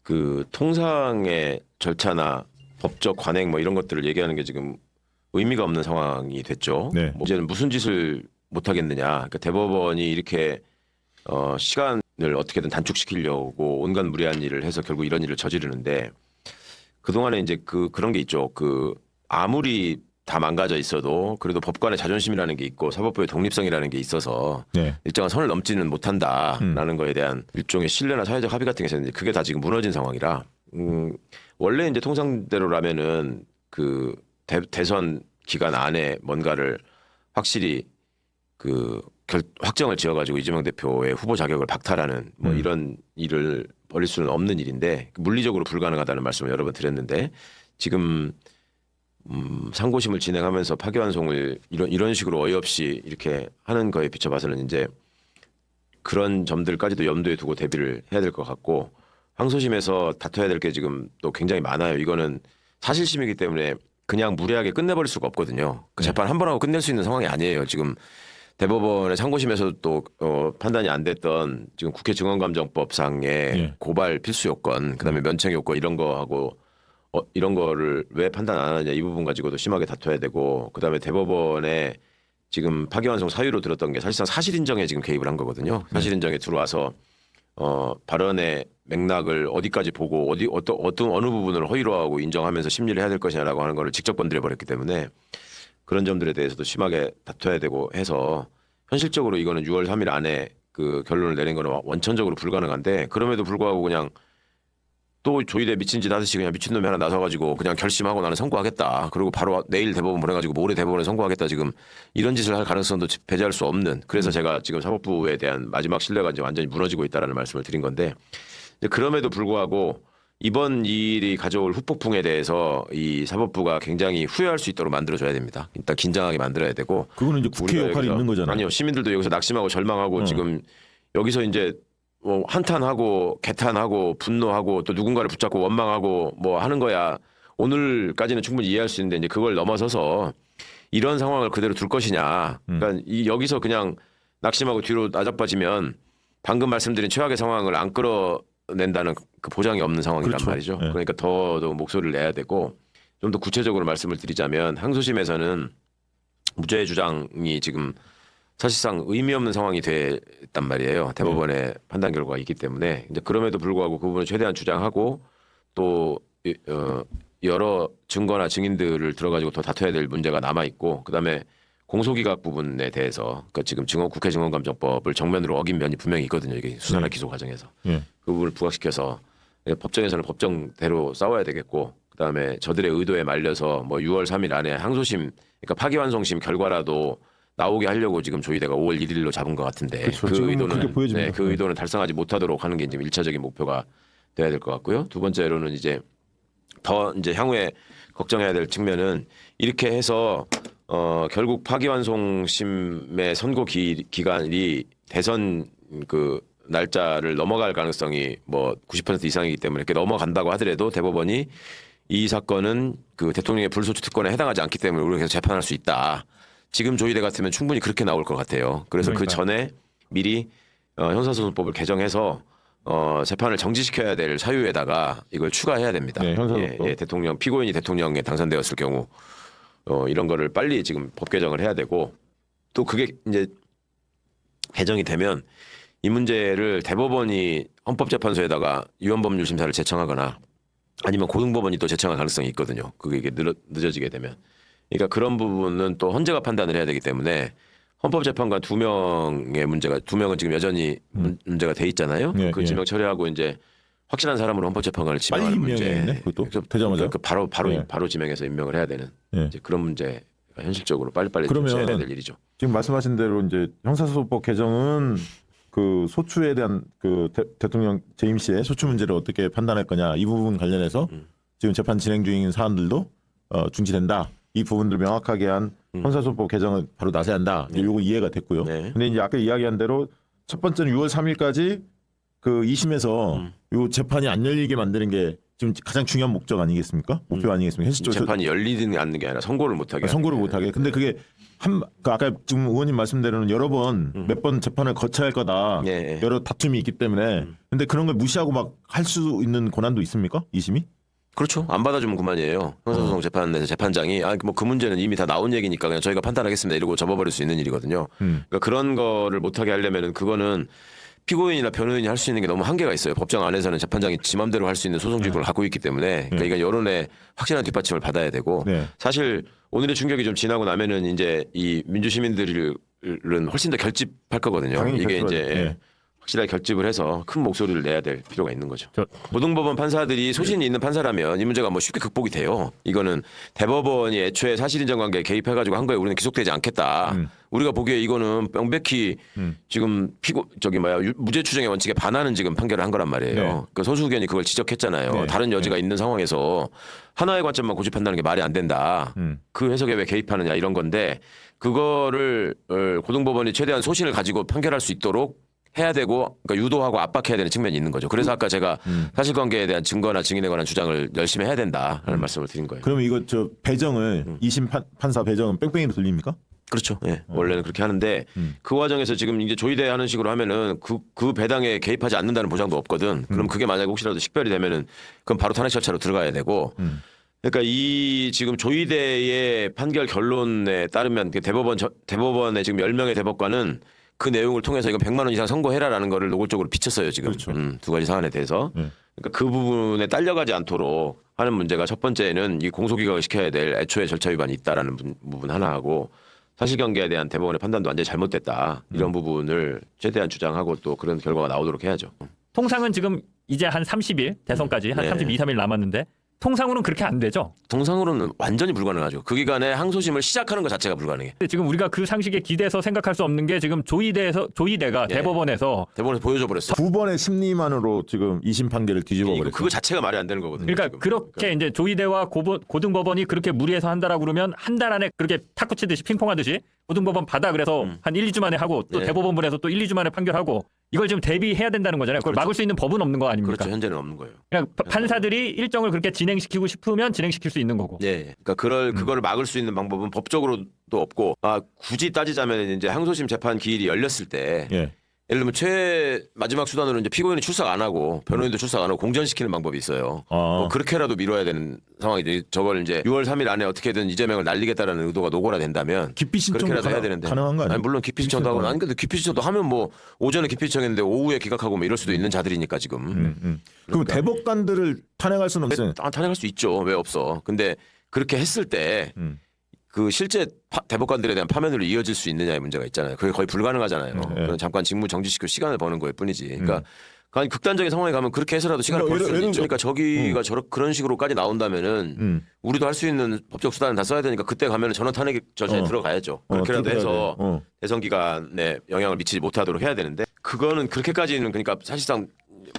그 통상의 절차나 법적 관행 뭐 이런 것들을 얘기하는 게 지금 의미가 없는 상황이 됐죠. 네. 뭐 이제는 무슨 짓을 못 하겠느냐. 그러니까 대법원이 이렇게 시간을 어떻게든 단축시키려고 온갖 무리한 일을 해서 결국 이런 일을 저지르는데 그동안에 이제 그런 게 있죠. 아무리 다 망가져 있어도 그래도 법관의 자존심이라는 게 있고 사법부의 독립성이라는 게 있어서 네. 일정한 선을 넘지는 못한다라는 거에 대한 일종의 신뢰나 사회적 합의 같은 게 있었는데 그게 다 지금 무너진 상황이라 원래 이제 통상대로라면은 대선 기간 안에 뭔가를 확실히 확정을 지어가지고 이재명 대표의 후보 자격을 박탈하는 뭐 이런 일을 벌일 수는 없는 일인데 물리적으로 불가능하다는 말씀을 여러 번 드렸는데 지금 상고심을 진행하면서 파기환송을 이런 식으로 어이없이 이렇게 하는 거에 비춰봐서는 이제 그런 점들까지도 염두에 두고 대비를 해야 될 것 같고 항소심에서 다퉈야 될 게 지금 또 굉장히 많아요. 이거는 사실심이기 때문에 그냥 무리하게 끝내버릴 수가 없거든요. 그 재판 한 번 하고 끝낼 수 있는 상황이 아니에요. 지금 대법원의 상고심에서 또 판단이 안 됐던 지금 국회 증언감정법상의 고발 필수 요건, 그다음에 면책 요건 이런 거하고 이런 거를 왜 판단 안 하느냐 이 부분 가지고도 심하게 다퉈야 되고 그다음에 대법원에 지금 파기환송 사유로 들었던 게 사실상 사실인정에 지금 개입을 한 거거든요. 사실인정에 들어와서 발언의 맥락을 어디까지 보고 어느 부분을 허위로 하고 인정하면서 심리를 해야 될 것이냐라고 하는 거를 직접 건드려 버렸기 때문에 그런 점들에 대해서도 심하게 다퉈야 되고 해서 현실적으로 이거는 6월 3일 안에 그 결론을 내린 거는 원천적으로 불가능한데 그럼에도 불구하고 그냥 또 조이대 미친 짓 하듯이 그냥 미친놈이 하나 나서가지고 그냥 결심하고 나는 선고하겠다. 그리고 바로 내일 대법원 보내가지고 모레 대법원에 선고하겠다. 지금 이런 짓을 할 가능성도 배제할 수 없는. 그래서 제가 지금 사법부에 대한 마지막 신뢰가 이제 완전히 무너지고 있다라는 말씀을 드린 건데 그럼에도 불구하고 이번 일이 가져올 후폭풍에 대해서 이 사법부가 굉장히 후회할 수 있도록 만들어줘야 됩니다. 일단 긴장하게 만들어야 되고. 그거는 이제 국회 역할이 있는 거잖아요. 아니요. 시민들도 여기서 낙심하고 절망하고 지금 여기서 이제 뭐 한탄하고 개탄하고 분노하고 또 누군가를 붙잡고 원망하고 뭐 하는 거야. 오늘까지는 충분히 이해할 수 있는데 이제 그걸 넘어서서 이런 상황을 그대로 둘 것이냐. 그러니까 여기서 그냥 낙심하고 뒤로 나자빠지면 방금 말씀드린 최악의 상황을 안 끌어낸다는 그 보장이 없는 상황이란 그렇죠. 말이죠. 네. 그러니까 더더욱 목소리를 내야 되고 좀 더 구체적으로 말씀을 드리자면 항소심에서는 무죄 주장이 지금 사실상 의미 없는 상황이 됐단 말이에요. 대법원의 판단 결과가 있기 때문에 이제 그럼에도 불구하고 그 부분을 최대한 주장하고 또 여러 증거나 증인들을 들어가지고 더 다퉈야 될 문제가 남아 있고 그다음에 공소기각 부분에 대해서 그러니까 지금 국회 증언감정법을 정면으로 어긴 면이 분명히 있거든요. 이게 수사나 기소 과정에서 그 부분을 부각시켜서 법정에서는 법정대로 싸워야 되겠고 그다음에 저들의 의도에 말려서 뭐 6월 3일 안에 항소심 그러니까 파기환송심 결과라도 나오게 하려고 지금 조이대가 5월 1일로 잡은 것 같은데 그렇죠. 그 의도는 그 의도는 달성하지 못하도록 하는 게 지금 1차적인 목표가 돼야 될 것 같고요. 두 번째로는 이제 더 이제 향후에 걱정해야 될 측면은 이렇게 해서 결국 파기환송심의 선고 기간이 대선 그 날짜를 넘어갈 가능성이 뭐 90% 이상이기 때문에 이렇게 넘어간다고 하더라도 대법원이 이 사건은 그 대통령의 불소추 특권에 해당하지 않기 때문에 우리가 계속 재판할 수 있다. 지금 조이대 같으면 충분히 그렇게 나올 것 같아요. 그래서 그 전에 미리 형사소송법을 개정해서 재판을 정지시켜야 될 사유에다가 이걸 추가해야 됩니다. 네, 형사소송법. 대통령 피고인이 대통령에 당선되었을 경우 이런 거를 빨리 지금 법 개정을 해야 되고 또 그게 이제 개정이 되면 이 문제를 대법원이 헌법재판소에다가 위헌법률 심사를 제청하거나 아니면 고등법원이 또 제청할 가능성이 있거든요. 그게 이게 늦어지게 되면. 그러니까 그런 부분은 또 헌재가 판단을 해야 되기 때문에 헌법재판관 2명의 문제가 2명은 지금 여전히 문제가 돼 있잖아요. 그 지명 처리하고 이제 확실한 사람으로 헌법재판관을 지명하는 문제. 그것도 되자마자 바로 지명해서 임명을 해야 되는 이제 그런 문제가 현실적으로 빨리빨리 해야 될 일이죠. 지금 말씀하신 대로 이제 형사소송법 개정은 그 소추에 대한 그 대통령 재임 씨의 소추 문제를 어떻게 판단할 거냐 이 부분 관련해서 지금 재판 진행 중인 사안들도 중지된다. 이 부분들 명확하게 한 형사소송법 개정을 바로 나서야 한다. 이거 이해가 됐고요. 근데 이제 아까 이야기한 대로 첫 번째는 6월 3일까지 그 2심에서 요 재판이 안 열리게 만드는 게 지금 가장 중요한 목적 아니겠습니까? 목표 아니겠습니까? 현실적으로 재판이 열리든 않는 게 아니라 선고를 못하게. 선고를 못하게. 근데 그게 아까 지금 의원님 말씀대로는 여러 번 몇 번 재판을 거쳐야 할 거다. 예. 여러 다툼이 있기 때문에. 근데 그런 걸 무시하고 막 할 수 있는 권한도 있습니까? 2심이? 그렇죠. 안 받아주면 그만이에요. 형사소송 재판에서 재판장이 뭐 그 문제는 이미 다 나온 얘기니까 그냥 저희가 판단하겠습니다 이러고 접어버릴 수 있는 일이거든요. 그러니까 그런 거를 못하게 하려면은 그거는 피고인이나 변호인이 할 수 있는 게 너무 한계가 있어요. 법정 안에서는 재판장이 지 맘대로 할 수 있는 소송지구를 갖고 있기 때문에 그러니까 이건 여론의 확실한 뒷받침을 받아야 되고 네. 사실 오늘의 충격이 좀 지나고 나면은 이제 이 민주시민들은 훨씬 더 결집할 거거든요. 당연히 이게 이제 결집하죠. 네. 확실하게 결집을 해서 큰 목소리를 내야 될 필요가 있는 거죠. 고등법원 판사들이 소신이 있는 판사라면 이 문제가 뭐 쉽게 극복이 돼요. 이거는 대법원이 애초에 사실인정 관계에 개입해가지고 한 거에 우리는 기속되지 않겠다. 우리가 보기에 이거는 명백히 지금 무죄 추정의 원칙에 반하는 지금 판결을 한 거란 말이에요. 네. 그 소수 의견이 그걸 지적했잖아요. 네. 다른 여지가 있는 상황에서 하나의 관점만 고집한다는 게 말이 안 된다. 그 해석에 왜 개입하느냐 이런 건데 그거를 고등법원이 최대한 소신을 가지고 판결할 수 있도록 해야 되고 그러니까 유도하고 압박해야 되는 측면이 있는 거죠. 그래서 아까 제가 사실관계에 대한 증거나 증인에 관한 주장을 열심히 해야 된다라는 말씀을 드린 거예요. 그러면 이거 저 배정을 2심 판사 배정은 뺑뺑이로 돌립니까? 그렇죠. 예. 원래는 그렇게 하는데 그 과정에서 지금 이제 조의대 하는 식으로 하면은 그 배당에 개입하지 않는다는 보장도 없거든. 그럼 그게 만약에 혹시라도 식별이 되면은 그럼 바로 탄핵 절차로 들어가야 되고. 그러니까 이 지금 조의대의 판결 결론에 따르면 그 대법원의 지금 10명의 대법관은 그 내용을 통해서 이건 100만 원 이상 선고해라라는 거를 노골적으로 비쳤어요 지금. 그렇죠. 두 가지 사안에 대해서. 그러니까 그 부분에 딸려가지 않도록 하는 문제가 첫 번째는 이 공소기각을 시켜야 될 애초에 절차 위반이 있다라는 부분 하나 하고 사실관계에 대한 대법원의 판단도 완전히 잘못됐다 이런 부분을 최대한 주장하고 또 그런 결과가 나오도록 해야죠. 통상은 지금 이제 한 30일 대선까지 한 네. 32, 3일 남았는데 통상으로는 그렇게 안 되죠. 통상으로는 완전히 불가능하죠. 그 기간에 항소심을 시작하는 것 자체가 불가능해. 근데 지금 우리가 그 상식에 기대서 생각할 수 없는 게 지금 조의대가 네. 대법원에서 대법원에서 보여줘 버렸어. 9번의 심리만으로 지금 2심 판결을 뒤집어 버렸어요. 그거 자체가 말이 안 되는 거거든요. 그러니까 지금. 그렇게 이제 조의대와 고등법원이 그렇게 무리해서 한다라고 그러면 한 달 안에 그렇게 탁구 치듯이 핑퐁하듯이 고등법원 받아 그래서 한 1, 2주 만에 하고 또 네. 대법원분에서 또 1, 2주 만에 판결하고 이걸 지금 대비해야 된다는 거잖아요. 그걸 막을 수 있는 법은 없는 거 아닙니까? 그렇죠. 현재는 없는 거예요. 그냥 판사들이 일정을 그렇게 진행시키고 싶으면 진행시킬 수 있는 거고. 예. 그러니까 그거를 막을 수 있는 방법은 법적으로도 없고 굳이 따지자면 이제 항소심 재판 기일이 열렸을 때 예. 예를 들면 마지막 수단으로 이제 피고인이 출석 안 하고 변호인도 출석 안 하고 공전시키는 방법이 있어요. 뭐 그렇게라도 미뤄야 되는 상황이지. 저걸 이제 6월 3일 안에 어떻게든 이재명을 날리겠다라는 의도가 노골화된다면 기피 신청도 그렇게라도 해야 되는데 가능한 거 아니에요? 아니, 물론 기피 신청도 하고 아니 근데 기피 신청도 하면 뭐 오전에 기피 신청했는데 오후에 기각하고 뭐 이럴 수도 있는 자들이니까 지금. 그럼 대법관들을 탄핵할 수는 없어요. 탄핵할 수 있죠. 왜 없어? 근데 그렇게 했을 때 그 실제 대법관들에 대한 파면으로 이어질 수 있느냐의 문제가 있잖아요. 그게 거의 불가능하잖아요. 그건 잠깐 직무 정지시키고 시간을 버는 거일 뿐이지. 그러니까 아니, 극단적인 상황에 가면 그렇게 해서라도 시간을 벌 수 있죠. 그러니까 저기가 그런 식으로까지 나온다면은 우리도 할 수 있는 법적 수단을 다 써야 되니까 그때 가면은 전원 탄핵 절차에 들어가야죠. 그렇게라도 해서 대선 기간에 영향을 미치지 못하도록 해야 되는데 그거는 그렇게까지는 그러니까 사실상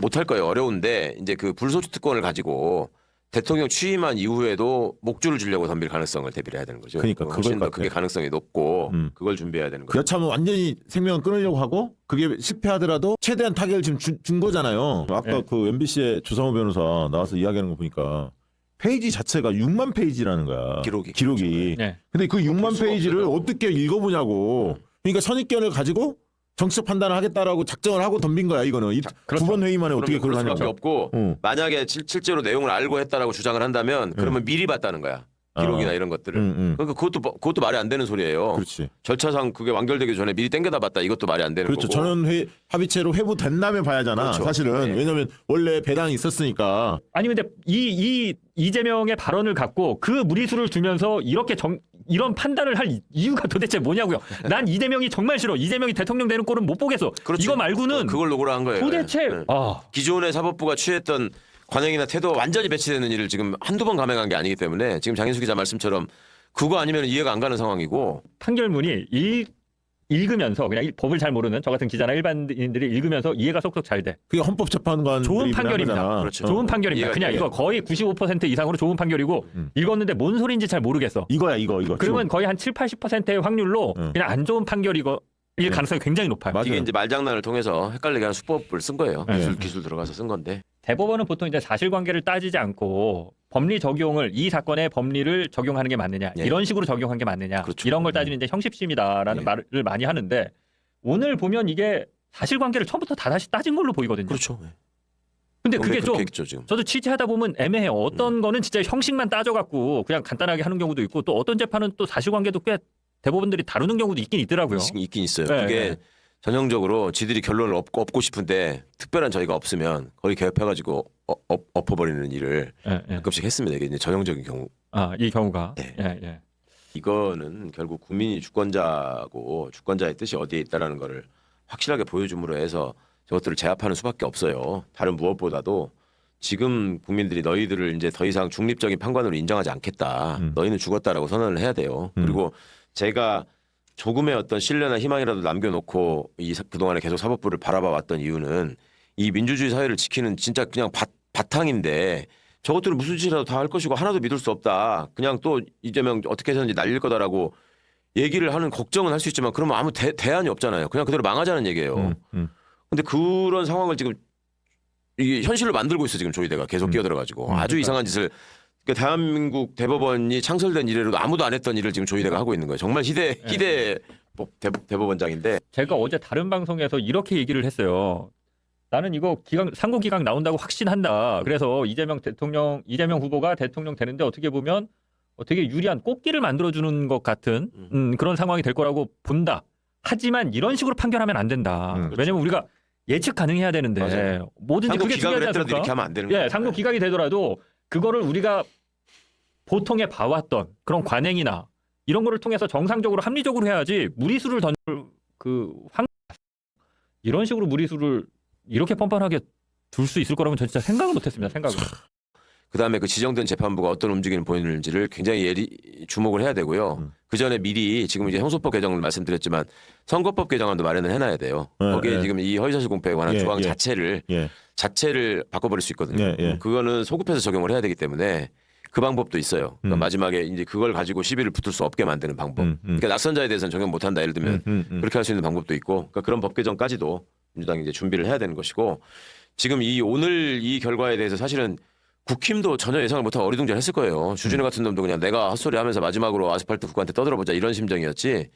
못할 거예요. 어려운데 이제 그 불소추 특권을 가지고 대통령 취임한 이후에도 목줄을 주려고 덤빌 가능성을 대비를 해야 되는 거죠. 그러니까 훨씬 더 그걸 그게 가능성이 높고 그걸 준비해야 되는 거죠. 여차하면 완전히 생명을 끊으려고 하고 그게 실패하더라도 최대한 타격을 지금 준 거잖아요. 아까 네. 그 MBC의 주상호 변호사 나와서 이야기하는 거 보니까 페이지 자체가 6만 페이지라는 거야. 기록이. 네. 근데 그 6만 수가 페이지를 없어요. 어떻게 읽어보냐고. 그러니까 선입견을 가지고 정치적 판단을 하겠다라고 작정을 하고 덤빈 거야 이거는. 그렇죠. 9번 회의 만에 어떻게 그걸 그럴 수밖에 하냐고. 없고 만약에 실제로 내용을 알고 했다라고 주장을 한다면 그러면 미리 봤다는 거야. 기록이나 이런 것들을. 그러니까 그것도 말이 안 되는 소리예요. 그렇지. 절차상 그게 완결되기 전에 미리 땡겨다 봤다. 이것도 말이 안 되는 그렇죠. 거고. 전원 합의체로 회부된 다음에 봐야잖아. 그렇죠. 사실은 네. 왜냐하면 원래 배당이 있었으니까. 아니 근데 이재명의 발언을 갖고 그 무리수를 두면서 이런 판단을 할 이유가 도대체 뭐냐고요. 난 이재명이 정말 싫어. 이재명이 대통령 되는 꼴은 못 보겠어. 그렇지. 이거 말고는 그걸 노고라 한 거예요. 도대체 네. 기존의 사법부가 취했던 관행이나 태도가 완전히 배치되는 일을 지금 한두 번 감행한 게 아니기 때문에 지금 장인수 기자 말씀처럼 그거 아니면 이해가 안 가는 상황이고 판결문이 읽으면서 그냥 법을 잘 모르는 저 같은 기자나 일반인들이 읽으면서 이해가 쏙쏙 잘 돼. 그게 헌법재판관 좋은 판결입니다. 그렇죠. 좋은 판결입니다. 이해가 그냥 돼요. 이거 거의 95% 이상으로 좋은 판결이고 읽었는데 뭔 소리인지 잘 모르겠어. 이거야 이거. 그러면 거의 한 7, 80%의 확률로 그냥 안 좋은 판결일 가능성이 굉장히 높아요. 맞아요. 이게 이제 말장난을 통해서 헷갈리게 하는 수법을 쓴 거예요. 네. 기술 들어가서 쓴 건데 대법원은 보통 이제 사실관계를 따지지 않고 법리 적용을 이 사건의 법리를 적용하는 게 맞느냐 예. 이런 식으로 적용한 게 맞느냐 그렇죠. 이런 걸 따지는 이제 형식심이다라는 예. 말을 많이 하는데 오늘 보면 이게 사실관계를 처음부터 다 다시 따진 걸로 보이거든요. 그렇죠. 근데 그게 좀 했죠, 지금. 저도 취재하다 보면 애매해요. 어떤 거는 진짜 형식만 따져갖고 그냥 간단하게 하는 경우도 있고 또 어떤 재판은 또 사실관계도 꽤 대법원들이 다루는 경우도 있긴 있더라고요. 있긴 있어요. 네, 그게 네. 전형적으로 지들이 결론을 얻고 싶은데 특별한 저희가 없으면 거의 개업해가지고 엎어버리는 일을 예, 예. 가끔씩 했습니다. 이게 이제 전형적인 경우. 아, 이 경우가. 네. 예, 예. 이거는 결국 국민이 주권자고 주권자의 뜻이 어디에 있다라는 거를 확실하게 보여줌으로 해서 저것들을 제압하는 수밖에 없어요. 다른 무엇보다도 지금 국민들이 너희들을 이제 더 이상 중립적인 판관으로 인정하지 않겠다. 너희는 죽었다라고 선언을 해야 돼요. 그리고 제가 조금의 어떤 신뢰나 희망이라도 남겨놓고 그동안에 계속 사법부를 바라봐 왔던 이유는 이 민주주의 사회를 지키는 진짜 그냥 바탕인데 저것들은 무슨 짓이라도 다 할 것이고 하나도 믿을 수 없다. 그냥 또 이재명 어떻게 해서든지 날릴 거다라고 얘기를 하는 걱정은 할 수 있지만 그러면 아무 대안이 없잖아요. 그냥 그대로 망하자는 얘기예요. 근데 그런 상황을 지금 이게 현실로 만들고 있어 지금 조희대가 계속 끼어들어가지고 아주 이상한 짓을 그러니까 대한민국 대법원이 창설된 이래로도 아무도 안 했던 일을 지금 조희대가 하고 있는 거예요. 정말 희대 대법원장인데 제가 어제 다른 방송에서 이렇게 얘기를 했어요. 나는 이거 상고 기각 나온다고 확신한다. 그래서 이재명 후보가 대통령 되는데 어떻게 보면 되게 유리한 꽃길을 만들어주는 것 같은 그런 상황이 될 거라고 본다. 하지만 이런 식으로 판결하면 안 된다. 왜냐면 우리가 예측 가능해야 되는데 맞아요. 뭐든지 상고 그게 기각을 중요하지 했더라도 않습니까? 이렇게 하면 안 되는 예, 거예요. 상고 기각이 되더라도 그거를 우리가 보통에 봐왔던 그런 관행이나 이런 거를 통해서 정상적으로 합리적으로 해야지 무리수를 이런 식으로 무리수를 이렇게 뻔뻔하게 둘 수 있을 거라면 전 진짜 생각을 못했습니다. 생각을. 그다음에 그 지정된 재판부가 어떤 움직임을 보이는지를 굉장히 주목을 해야 되고요. 그 전에 미리 지금 이제 형소법 개정을 말씀드렸지만 선거법 개정안도 마련을 해놔야 돼요. 거기에 지금 이 허위사실 공표에 관한 조항 자체를 바꿔버릴 수 있거든요. 그거는 소급해서 적용을 해야 되기 때문에 그 방법도 있어요. 그러니까 마지막에 이제 그걸 가지고 시비를 붙을 수 없게 만드는 방법. 그러니까 낙선자에 대해서는 적용 못한다. 예를 들면 그렇게 할 수 있는 방법도 있고, 그러니까 그런 법 개정까지도 민주당이 이제 준비를 해야 되는 것이고, 지금 오늘 이 결과에 대해서 사실은 국힘도 전혀 예상을 못한 어리둥절했을 거예요. 주진우 같은 놈도 그냥 내가 헛소리하면서 마지막으로 아스팔트 국가한테 떠들어보자 이런 심정이었지.